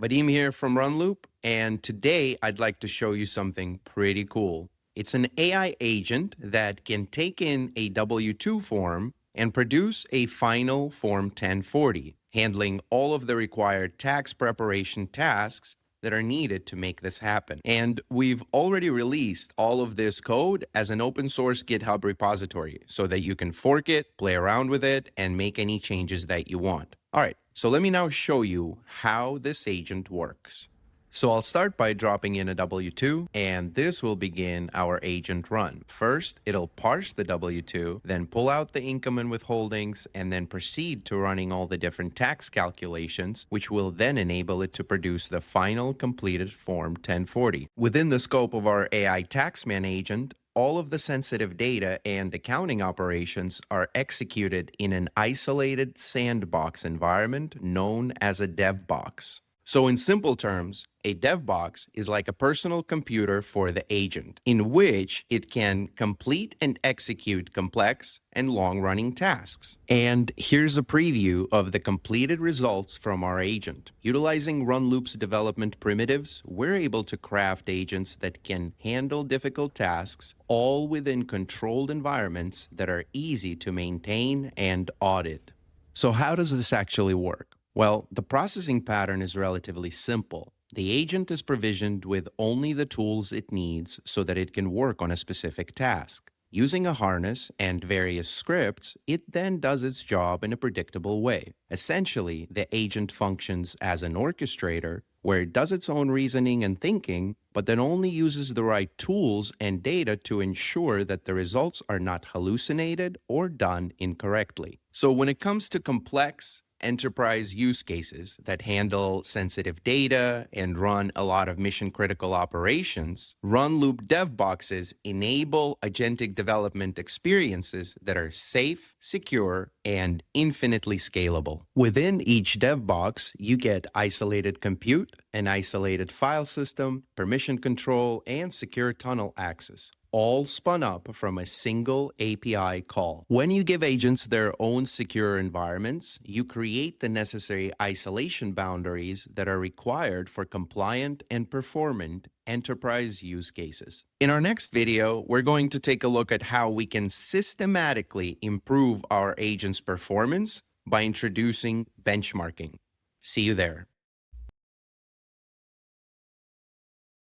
Vadim here from Runloop, and today I'd like to show you something pretty cool. It's an AI agent that can take in a W-2 form and produce a final Form 1040, handling all of the required tax preparation tasks that are needed to make this happen. And we've already released all of this code as an open source GitHub repository so that you can fork it, play around with it, and make any changes that you want. All right, so let me now show you how this agent works. So I'll start by dropping in a W-2, and this will begin our agent run. First, it'll parse the W-2, then pull out the income and withholdings, and then proceed to running all the different tax calculations, which will then enable it to produce the final completed Form 1040. Within the scope of our AI TaxMan agent, all of the sensitive data and accounting operations are executed in an isolated sandbox environment known as a Devbox. So in simple terms, a Devbox is like a personal computer for the agent, in which it can complete and execute complex and long-running tasks. And here's a preview of the completed results from our agent. Utilizing Runloop's development primitives, we're able to craft agents that can handle difficult tasks, all within controlled environments that are easy to maintain and audit. So how does this actually work? Well, the processing pattern is relatively simple. The agent is provisioned with only the tools it needs so that it can work on a specific task. Using a harness and various scripts, it then does its job in a predictable way. Essentially, the agent functions as an orchestrator where it does its own reasoning and thinking, but then only uses the right tools and data to ensure that the results are not hallucinated or done incorrectly. So when it comes to complex enterprise use cases that handle sensitive data and run a lot of mission-critical operations, Runloop Devboxes enable agentic development experiences that are safe, secure, and infinitely scalable. Within each Devbox, you get isolated compute, an isolated file system, permission control, and secure tunnel access, all spun up from a single API call. When you give agents their own secure environments, you create the necessary isolation boundaries that are required for compliant and performant enterprise use cases. In our next video, we're going to take a look at how we can systematically improve our agent's performance by introducing benchmarking. See you there.